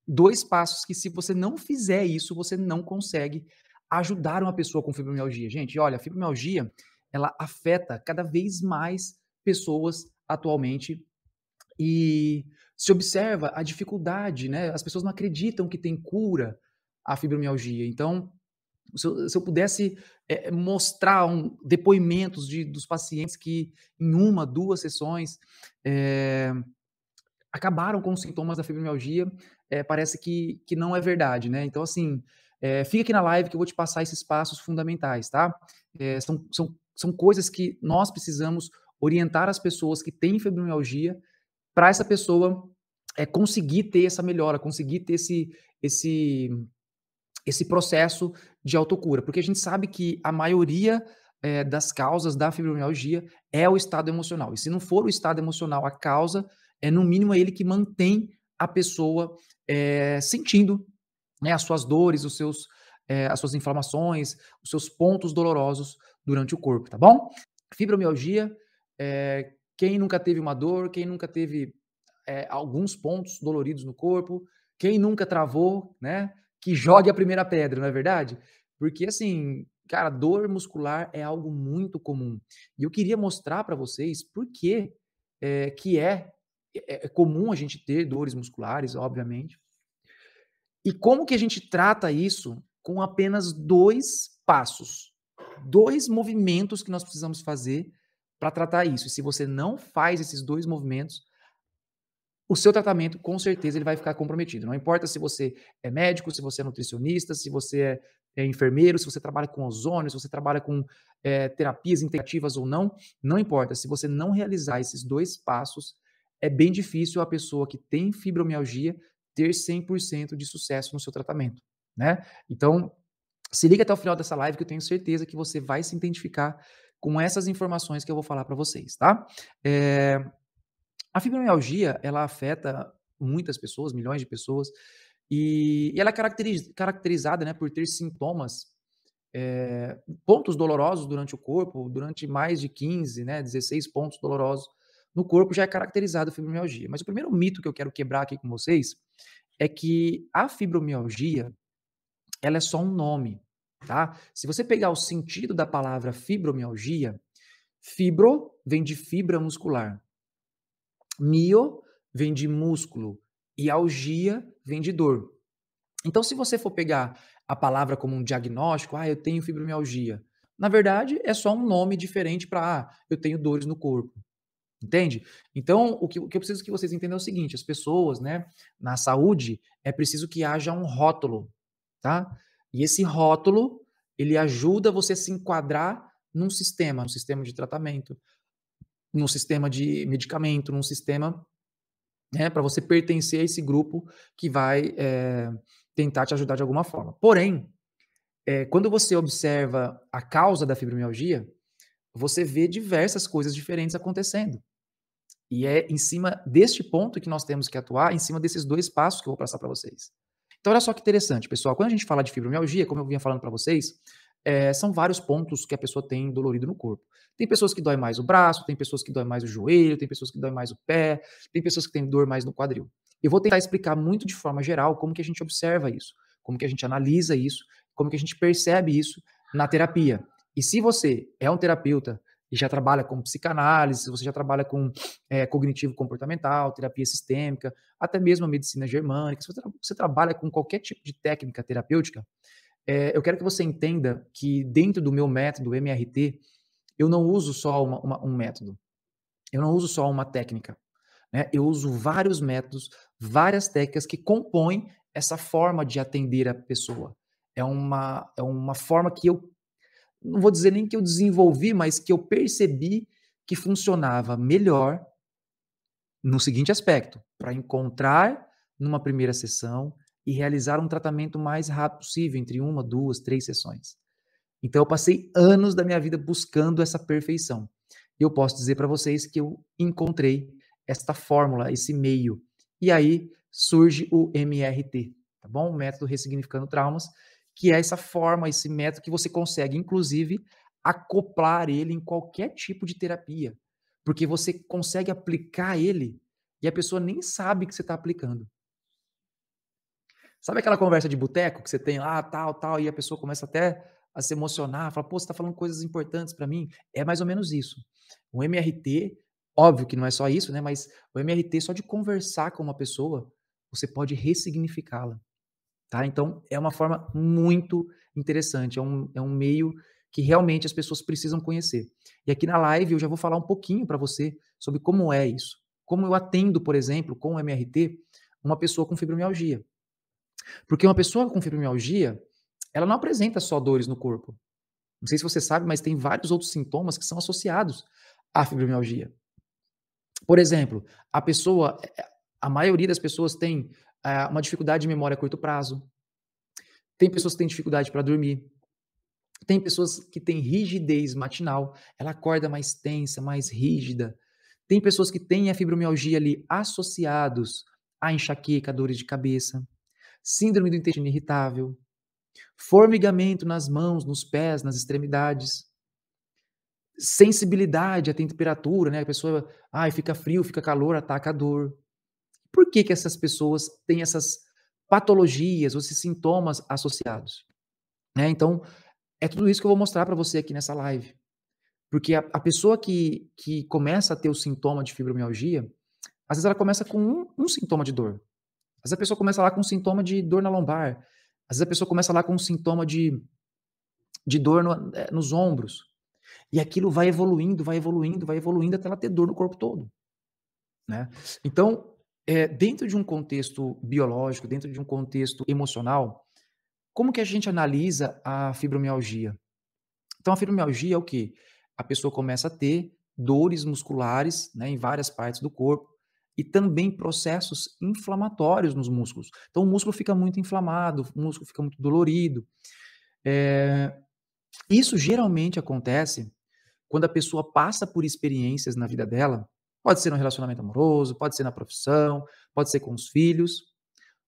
2 passos que se você não fizer isso, você não consegue ajudar uma pessoa com fibromialgia. Gente, olha, a fibromialgia, ela afeta cada vez mais pessoas atualmente e se observa a dificuldade, né, as pessoas não acreditam que tem cura a fibromialgia. Então, se eu pudesse, mostrar depoimentos dos pacientes que em uma, 2 sessões, eh acabaram com os sintomas da fibromialgia, parece que não é verdade, né. Então assim, fica aqui na live que eu vou te passar esses passos fundamentais, tá. São coisas que nós precisamos orientar as pessoas que têm fibromialgia, para essa pessoa, conseguir ter essa melhora, conseguir ter esse esse processo de autocura, porque a gente sabe que a maioria, das causas da fibromialgia é o estado emocional, e se não for o estado emocional a causa, é no mínimo ele que mantém a pessoa, sentindo, né, as suas dores, as suas inflamações, os seus pontos dolorosos durante o corpo, tá bom? Fibromialgia, quem nunca teve uma dor, quem nunca teve alguns pontos doloridos no corpo. Quem nunca travou, né, que jogue a primeira pedra, não é verdade? Porque assim, cara, dor muscular é algo muito comum. E eu queria mostrar para vocês por que é comum a gente ter dores musculares, obviamente, e como que a gente trata isso com apenas 2 passos, 2 movimentos que nós precisamos fazer para tratar isso. E se você não faz esses 2 movimentos, o seu tratamento, com certeza, ele vai ficar comprometido. Não importa se você é médico, se você é nutricionista, se você é enfermeiro, se você trabalha com ozônio, se você trabalha com terapias integrativas ou não, não importa. Se você não realizar esses 2 passos, é bem difícil a pessoa que tem fibromialgia ter 100% de sucesso no seu tratamento, né? Então, se liga até o final dessa live que eu tenho certeza que você vai se identificar com essas informações que eu vou falar para vocês, tá? Eh a fibromialgia, ela afeta muitas pessoas, milhões de pessoas, e ela é caracterizada, né, por ter sintomas, pontos dolorosos durante o corpo, durante mais de 15, né, 16 pontos dolorosos no corpo já é caracterizado a fibromialgia. Mas o primeiro mito que eu quero quebrar aqui com vocês é que a fibromialgia, ela é só um nome, tá? Se você pegar o sentido da palavra fibromialgia, fibro vem de fibra muscular. Mio vem de músculo e algia vem de dor. Então, se você for pegar a palavra como um diagnóstico, eu tenho fibromialgia. Na verdade, é só um nome diferente para, eu tenho dores no corpo. Entende? Então, o que eu preciso que vocês entendam é o seguinte: as pessoas, né, na saúde, é preciso que haja um rótulo, tá? E esse rótulo, ele ajuda você a se enquadrar num sistema de tratamento, num sistema de medicamento, num sistema, né, para você pertencer a esse grupo que vai tentar te ajudar de alguma forma. Porém, quando você observa a causa da fibromialgia, você vê diversas coisas diferentes acontecendo. E é em cima deste ponto que nós temos que atuar, em cima desses 2 passos que eu vou passar para vocês. Então olha só que interessante, pessoal, quando a gente fala de fibromialgia, como eu vinha falando para vocês, são vários pontos que a pessoa tem dolorido no corpo. Tem pessoas que dói mais o braço, tem pessoas que dói mais o joelho, tem pessoas que dói mais o pé, tem pessoas que têm dor mais no quadril. Eu vou tentar explicar muito de forma geral como que a gente observa isso, como que a gente analisa isso, como que a gente percebe isso na terapia. E se você é um terapeuta e já trabalha com psicanálise, se você já trabalha com cognitivo comportamental, terapia sistêmica, até mesmo a medicina germânica, se você trabalha com qualquer tipo de técnica terapêutica, eu quero que você entenda que dentro do meu método MRT, eu não uso só um método, eu não uso só uma técnica, né? Eu uso vários métodos, várias técnicas que compõem essa forma de atender a pessoa. É uma forma que eu não vou dizer nem que eu desenvolvi, mas que eu percebi que funcionava melhor no seguinte aspecto: para encontrar numa primeira sessão e realizar um tratamento mais rápido possível, entre uma, 2, 3 sessões. Então eu passei anos da minha vida buscando essa perfeição. E eu posso dizer para vocês que eu encontrei esta fórmula, esse meio. E aí surge o MRT, tá bom? O método Ressignificando Traumas, que é essa forma, esse método que você consegue, inclusive, acoplar ele em qualquer tipo de terapia. Porque você consegue aplicar ele e a pessoa nem sabe que você está aplicando. Sabe aquela conversa de boteco que você tem lá, tal, tal, e a pessoa começa até a se emocionar, fala: "Pô, você tá falando coisas importantes para mim". É mais ou menos isso. O MRT, óbvio que não é só isso, né, mas o MRT só de conversar com uma pessoa, você pode ressignificá-la, tá. Então é uma forma muito interessante, é um meio que realmente as pessoas precisam conhecer. E aqui na live eu já vou falar um pouquinho para você sobre como é isso. Como eu atendo, por exemplo, com o MRT, uma pessoa com fibromialgia. Porque uma pessoa com fibromialgia, ela não apresenta só dores no corpo. Não sei se você sabe, mas tem vários outros sintomas que são associados à fibromialgia. Por exemplo, a maioria das pessoas tem uma dificuldade de memória a curto prazo, tem pessoas que têm dificuldade para dormir, tem pessoas que têm rigidez matinal, ela acorda mais tensa, mais rígida. Tem pessoas que têm a fibromialgia ali associados à enxaqueca, dores de cabeça, síndrome do intestino irritável, formigamento nas mãos, nos pés, nas extremidades, sensibilidade à temperatura, né, a pessoa, ai, fica frio, fica calor, ataca a dor. Por que que essas pessoas têm essas patologias ou esses sintomas associados? Né, então, é tudo isso que eu vou mostrar para você aqui nessa live. Porque a pessoa que começa a ter o sintoma de fibromialgia, às vezes ela começa com um sintoma de dor. Às vezes a pessoa começa lá com um sintoma de dor na lombar. Às vezes a pessoa começa lá com um sintoma de dor nos ombros. E aquilo vai evoluindo, vai evoluindo, vai evoluindo até ela ter dor no corpo todo, né. Então, dentro de um contexto biológico, dentro de um contexto emocional, como que a gente analisa a fibromialgia? Então a fibromialgia é o quê? A pessoa começa a ter dores musculares, né, em várias partes do corpo e também processos inflamatórios nos músculos. Então o músculo fica muito inflamado, o músculo fica muito dolorido. Isso geralmente acontece quando a pessoa passa por experiências na vida dela, pode ser no relacionamento amoroso, pode ser na profissão, pode ser com os filhos,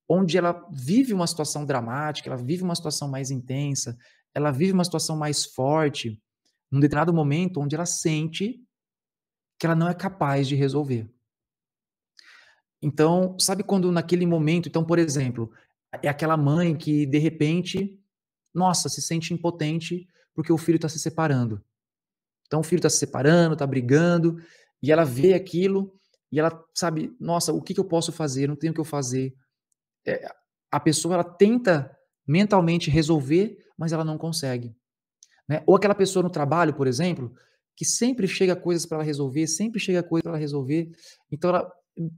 onde ela vive uma situação dramática, ela vive uma situação mais intensa, ela vive uma situação mais forte, num determinado momento onde ela sente que ela não é capaz de resolver. Então, sabe quando naquele momento, então, por exemplo, é aquela mãe que de repente, nossa, se sente impotente porque o filho está se separando. Então o filho está se separando, está brigando, e ela vê aquilo, e ela sabe, nossa, o que que eu posso fazer? Não tenho o que eu fazer. Eh, a pessoa ela tenta mentalmente resolver, mas ela não consegue, né. Ou aquela pessoa no trabalho, por exemplo, que sempre chega coisas para ela resolver, sempre chega coisa para ela resolver, então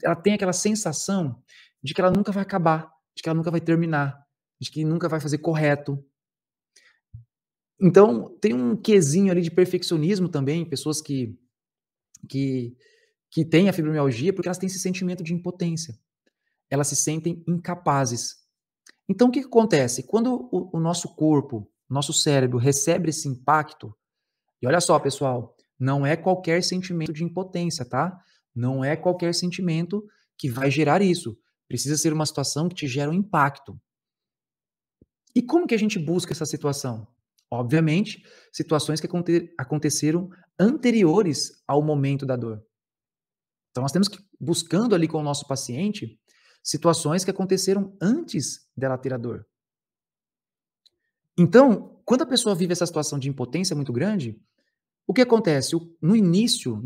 ela tem aquela sensação de que ela nunca vai acabar, de que ela nunca vai terminar, de que nunca vai fazer correto. Então tem um quesinho ali de perfeccionismo também, pessoas que que têm a fibromialgia, porque elas têm esse sentimento de impotência. Elas se sentem incapazes. Então o que que acontece? Quando o nosso corpo, nosso cérebro recebe esse impacto, e olha só pessoal, não é qualquer sentimento de impotência, tá? Não é qualquer sentimento que vai gerar isso. Precisa ser uma situação que te gera um impacto. E como que a gente busca essa situação? Obviamente, situações que aconteceram anteriores ao momento da dor. Então nós temos que buscando ali com o nosso paciente situações que aconteceram antes dela ter a dor. Então, quando a pessoa vive essa situação de impotência muito grande, o que acontece? No início,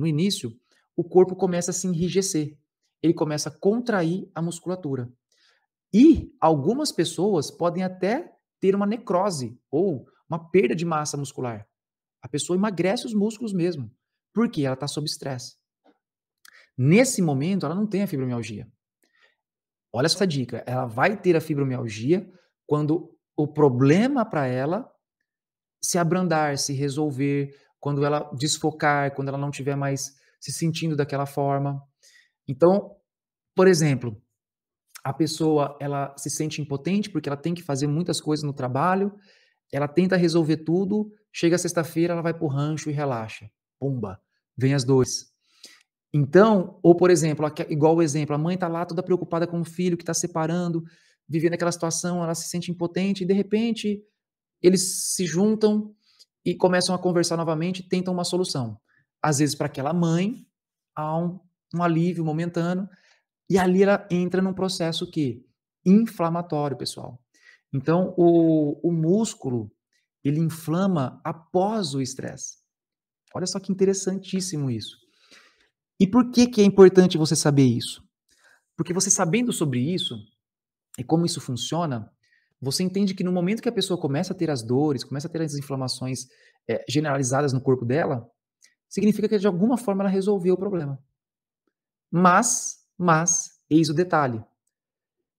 o corpo começa a se enrijecer. Ele começa a contrair a musculatura. E algumas pessoas podem até ter uma necrose ou uma perda de massa muscular. A pessoa emagrece os músculos mesmo. Por quê? Ela está sob estresse. Nesse momento, ela não tem a fibromialgia. Olha essa dica, ela vai ter a fibromialgia quando o problema para ela se abrandar, se resolver, quando ela desfocar, quando ela não estiver mais se sentindo daquela forma. Então, por exemplo, a pessoa ela se sente impotente porque ela tem que fazer muitas coisas no trabalho, ela tenta resolver tudo, chega sexta-feira, ela vai para o rancho e relaxa. Pumba, vem as dores. Então, ou por exemplo, igual o exemplo, a mãe está lá toda preocupada com o filho que está separando, vivendo aquela situação, ela se sente impotente e de repente eles se juntam e começam a conversar novamente e tentam uma solução. Às vezes para aquela mãe há um alívio momentâneo e ali ela entra num processo que inflamatório, pessoal. Então, o músculo, ele inflama após o estresse. Olha só que interessantíssimo isso. E por que que é importante você saber isso? Porque você sabendo sobre isso e como isso funciona, você entende que no momento que a pessoa começa a ter as dores, começa a ter as inflamações generalizadas no corpo dela, significa que de alguma forma ela resolveu o problema. Eis o detalhe.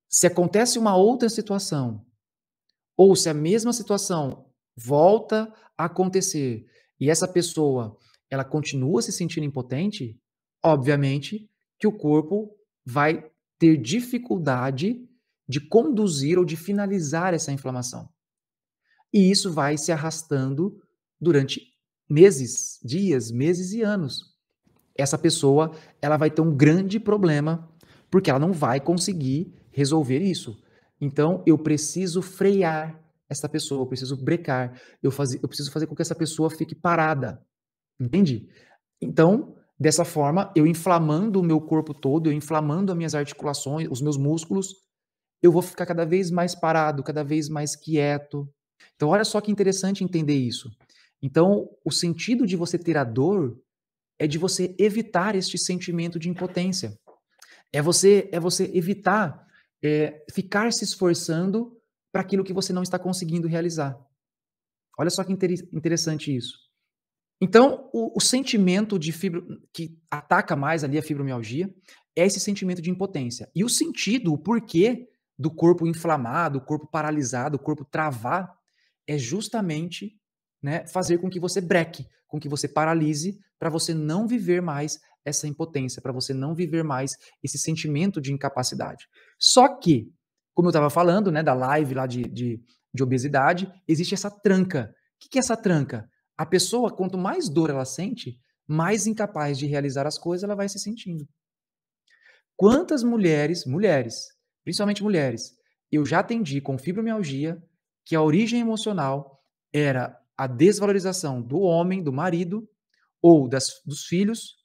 Se acontece uma outra situação, ou se a mesma situação volta a acontecer e essa pessoa ela continua se sentindo impotente, obviamente que o corpo vai ter dificuldade de conduzir ou de finalizar essa inflamação. E isso vai se arrastando durante meses, dias, meses e anos. Essa pessoa, ela vai ter um grande problema, porque ela não vai conseguir resolver isso. Então, eu preciso frear essa pessoa, eu preciso brecar, eu preciso fazer com que essa pessoa fique parada, entende? Então, dessa forma, eu inflamando o meu corpo todo, eu inflamando as minhas articulações, os meus músculos, eu vou ficar cada vez mais parado, cada vez mais quieto. Então, olha só que interessante entender isso. Então, o sentido de você ter a dor é de você evitar este sentimento de impotência. É você evitar ficar se esforçando para aquilo que você não está conseguindo realizar. Olha só que interessante isso. Então, o sentimento de que ataca mais ali a fibromialgia é esse sentimento de impotência. E o sentido, o porquê do corpo inflamado, o corpo paralisado, o corpo travar, é justamente, né, fazer com que você breque, com que você paralise, para você não viver mais essa impotência, para você não viver mais esse sentimento de incapacidade. Só que, como eu estava falando, né, da live lá de obesidade, existe essa tranca. O que é essa tranca? A pessoa, quanto mais dor ela sente, mais incapaz de realizar as coisas ela vai se sentindo. Quantas mulheres, principalmente mulheres, eu já atendi com fibromialgia, que a origem emocional era a desvalorização do homem, do marido, ou dos filhos,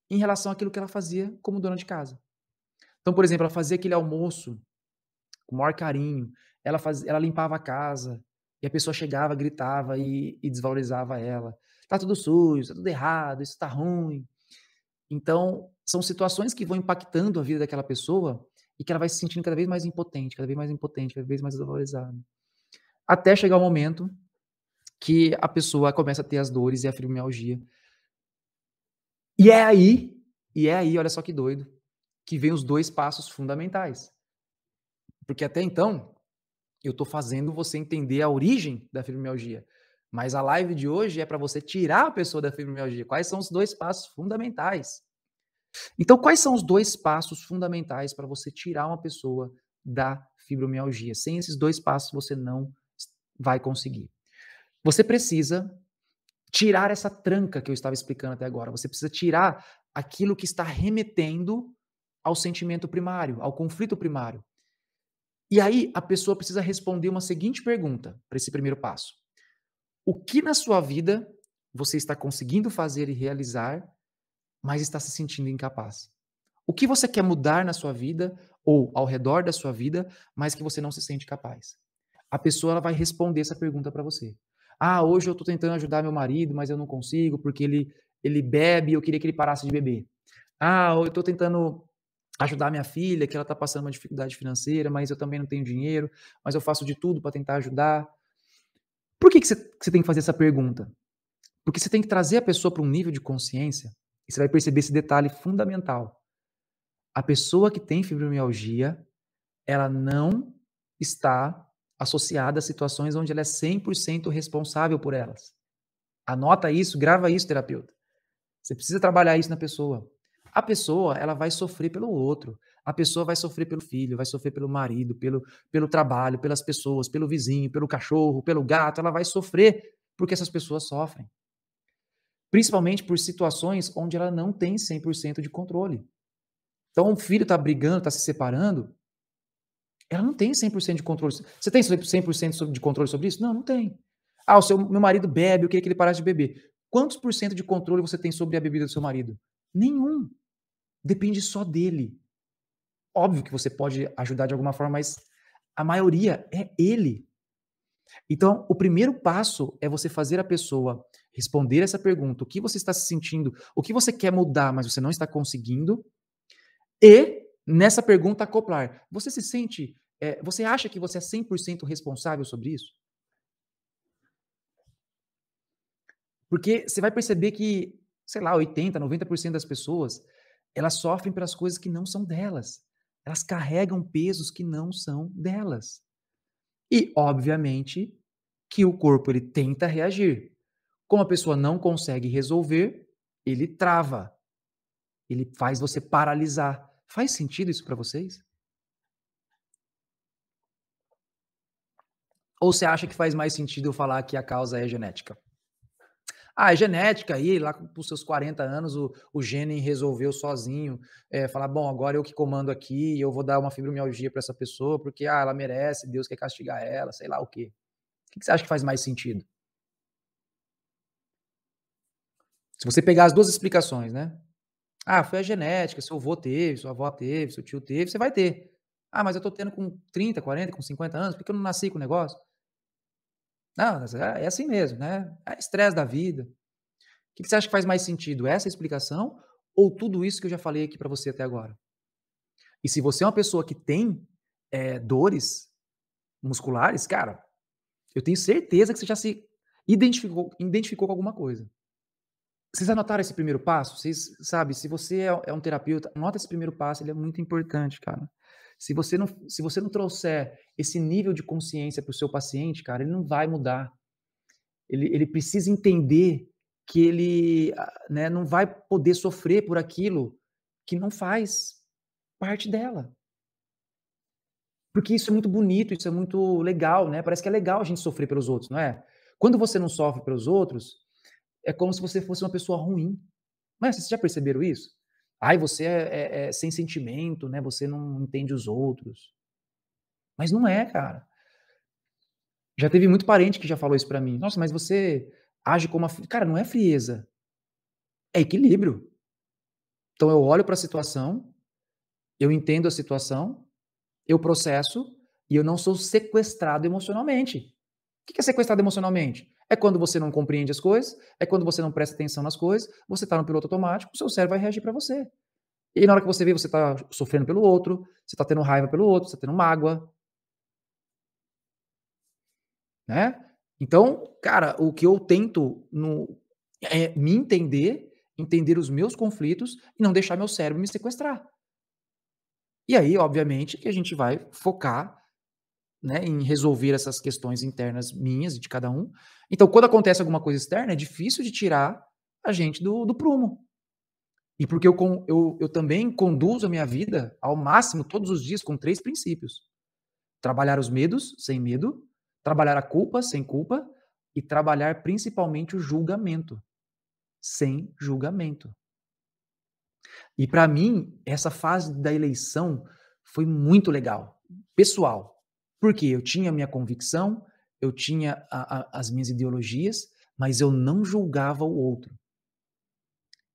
em relação àquilo que ela fazia como dona de casa. Então, por exemplo, ela fazia aquele almoço com o maior carinho, ela limpava a casa, e a pessoa chegava, gritava e desvalorizava ela. Tá tudo sujo, tá tudo errado, isso tá ruim. Então, são situações que vão impactando a vida daquela pessoa e que ela vai se sentindo cada vez mais impotente, cada vez mais impotente, cada vez mais desvalorizada. Até chegar o momento que a pessoa começa a ter as dores e a fibromialgia. E é aí, olha só que doido, que vem os 2 passos fundamentais. Porque até então, eu estou fazendo você entender a origem da fibromialgia. Mas a live de hoje é para você tirar a pessoa da fibromialgia. Quais são os 2 passos fundamentais? Então, quais são os 2 passos fundamentais para você tirar uma pessoa da fibromialgia? Sem esses 2 passos, você não vai conseguir. Você precisa tirar essa tranca que eu estava explicando até agora. Você precisa tirar aquilo que está remetendo ao sentimento primário, ao conflito primário. E aí, a pessoa precisa responder uma seguinte pergunta para esse primeiro passo: o que na sua vida você está conseguindo fazer e realizar, mas está se sentindo incapaz? O que você quer mudar na sua vida ou ao redor da sua vida, mas que você não se sente capaz? A pessoa ela vai responder essa pergunta para você. Ah, hoje eu estou tentando ajudar meu marido, mas eu não consigo porque ele bebe e eu queria que ele parasse de beber. Ah, eu estou tentando ajudar minha filha, que ela está passando uma dificuldade financeira, mas eu também não tenho dinheiro, mas eu faço de tudo para tentar ajudar. Por que você tem que fazer essa pergunta? Porque você tem que trazer a pessoa para um nível de consciência e você vai perceber esse detalhe fundamental. A pessoa que tem fibromialgia, ela não está associada a situações onde ela é 100% responsável por elas. Anota isso, grava isso, terapeuta. Você precisa trabalhar isso na pessoa. A pessoa, ela vai sofrer pelo outro. A pessoa vai sofrer pelo filho, vai sofrer pelo marido, pelo trabalho, pelas pessoas, pelo vizinho, pelo cachorro, pelo gato. Ela vai sofrer porque essas pessoas sofrem. Principalmente por situações onde ela não tem 100% de controle. Então, o filho está brigando, está se separando, ela não tem 100% de controle. Você tem 100% de controle sobre isso? Não, não tem. Ah, meu marido bebe, eu queria que ele parasse de beber. Quantos por cento de controle você tem sobre a bebida do seu marido? Nenhum. Depende só dele. Óbvio que você pode ajudar de alguma forma, mas a maioria é ele. Então, o primeiro passo é você fazer a pessoa responder essa pergunta: o que você está se sentindo, o que você quer mudar, mas você não está conseguindo, e nessa pergunta acoplar. Você se sente, você acha que você é 100% responsável sobre isso? Porque você vai perceber que, sei lá, 80, 90% das pessoas, elas sofrem pelas coisas que não são delas. Elas carregam pesos que não são delas. E, obviamente, que o corpo ele tenta reagir. Como a pessoa não consegue resolver, ele trava. Ele faz você paralisar. Faz sentido isso para vocês? Ou você acha que faz mais sentido eu falar que a causa é genética? Ah, é genética aí, lá com os seus 40 anos, o gene resolveu sozinho, falar: "Bom, agora eu que comando aqui, eu vou dar uma fibromialgia para essa pessoa, porque, ela merece, Deus quer castigar ela", sei lá o quê. O que você acha que faz mais sentido? Se você pegar as 2 explicações, né. Ah, foi a genética, seu avô teve, sua avó teve, seu tio teve, você vai ter. Ah, mas eu tô tendo com 30, 40, com 50 anos, por que eu não nasci com o negócio? Não, mas é assim mesmo, né, é estresse da vida. O que você acha que faz mais sentido, essa explicação ou tudo isso que eu já falei aqui pra você até agora? E se você é uma pessoa que tem, dores musculares, cara, eu tenho certeza que você já se identificou com alguma coisa. Vocês anotaram esse primeiro passo? Vocês sabe, se você é um terapeuta, anota esse primeiro passo, ele é muito importante, cara. Se você não trouxer esse nível de consciência para o seu paciente, cara, ele não vai mudar. Ele precisa entender que ele, né, não vai poder sofrer por aquilo que não faz parte dela. Porque isso é muito bonito, isso é muito legal, né, parece que é legal a gente sofrer pelos outros, não é? Quando você não sofre pelos outros, é como se você fosse uma pessoa ruim. Não é, vocês já perceberam isso? "Ai, você é sem sentimento, né, você não entende os outros". Mas não é, cara. Já teve muito parente que já falou isso pra mim: "Nossa, mas você age como uma fri", cara, não é frieza, é equilíbrio. Então eu olho pra situação, eu entendo a situação, eu processo e eu não sou sequestrado emocionalmente. O que é sequestrado emocionalmente? É quando você não compreende as coisas, é quando você não presta atenção nas coisas, você tá no piloto automático, o seu cérebro vai reagir pra você. E aí na hora que você vê, você tá sofrendo pelo outro, você tá tendo raiva pelo outro, você tá tendo mágoa, né. Então, cara, o que eu tento é me entender, entender os meus conflitos e não deixar meu cérebro me sequestrar. E aí, obviamente, que a gente vai focar, né, em resolver essas questões internas minhas e de cada um. Então, quando acontece alguma coisa externa, é difícil de tirar a gente do prumo. E porque eu também conduzo a minha vida ao máximo todos os dias com 3 princípios: trabalhar os medos sem medo, trabalhar a culpa sem culpa e trabalhar principalmente o julgamento, sem julgamento. E para mim, essa fase da eleição foi muito legal, pessoal. Porque eu tinha a minha convicção, eu tinha as minhas ideologias, mas eu não julgava o outro.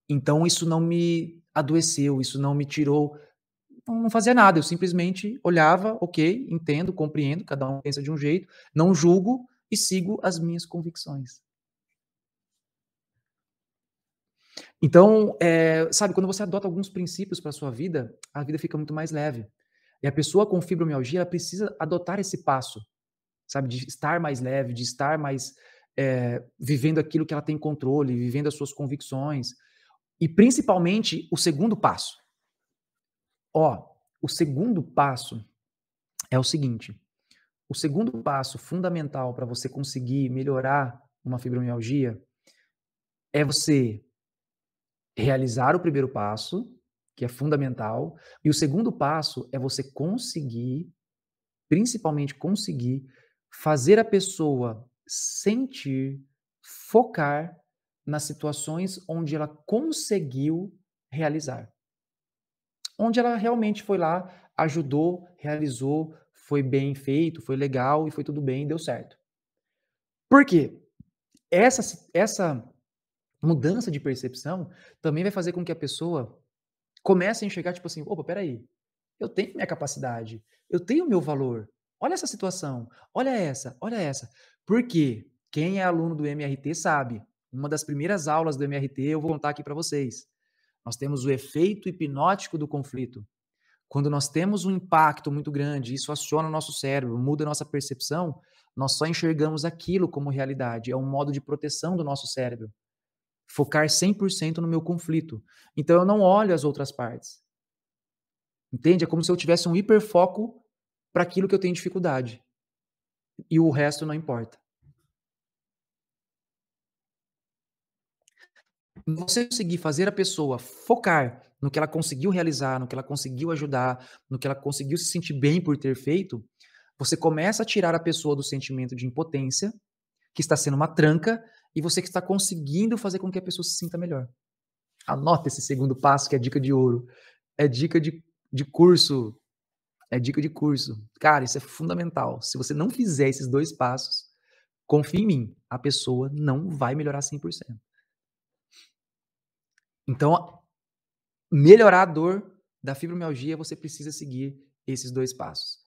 Então isso não me adoeceu, isso não me tirou, não fazia nada, eu simplesmente olhava, ok, entendo, compreendo, cada um pensa de um jeito, não julgo e sigo as minhas convicções. Então, sabe, quando você adota alguns princípios para sua vida, a vida fica muito mais leve. E a pessoa com fibromialgia, ela precisa adotar esse passo, sabe, de estar mais leve, de estar mais, vivendo aquilo que ela tem controle, vivendo as suas convicções. E principalmente o segundo passo. Ó, o segundo passo é o seguinte: o segundo passo fundamental para você conseguir melhorar uma fibromialgia é você realizar o primeiro passo, que é fundamental, e o segundo passo é você conseguir, principalmente conseguir, fazer a pessoa sentir, focar nas situações onde ela conseguiu realizar. Onde ela realmente foi lá, ajudou, realizou, foi bem feito, foi legal e foi tudo bem, deu certo. Por quê? Essa mudança de percepção também vai fazer com que a pessoa comece a enxergar, tipo assim: "Opa, espera aí, Eu tenho minha capacidade, eu tenho meu valor. Olha essa situação, olha essa, olha essa. Por quê? Quem é aluno do MRT sabe. Uma das primeiras aulas do MRT eu vou contar aqui para vocês. Nós temos o efeito hipnótico do conflito. Quando nós temos um impacto muito grande, isso aciona o nosso cérebro, muda a nossa percepção, nós só enxergamos aquilo como realidade. É um modo de proteção do nosso cérebro. Focar 100% no meu conflito. Então eu não olho as outras partes. Entende? É como se eu tivesse um hiperfoco para aquilo que eu tenho dificuldade. E o resto não importa. Você conseguir fazer a pessoa focar no que ela conseguiu realizar, no que ela conseguiu ajudar, no que ela conseguiu se sentir bem por ter feito, você começa a tirar a pessoa do sentimento de impotência, que está sendo uma tranca, e você que está conseguindo fazer com que a pessoa se sinta melhor. Anota esse segundo passo, que é dica de ouro. É dica de curso. É dica de curso. Cara, isso é fundamental. Se você não fizer esses 2 passos, confia em mim, a pessoa não vai melhorar 100%. Então, melhorar a dor da fibromialgia, você precisa seguir esses 2 passos.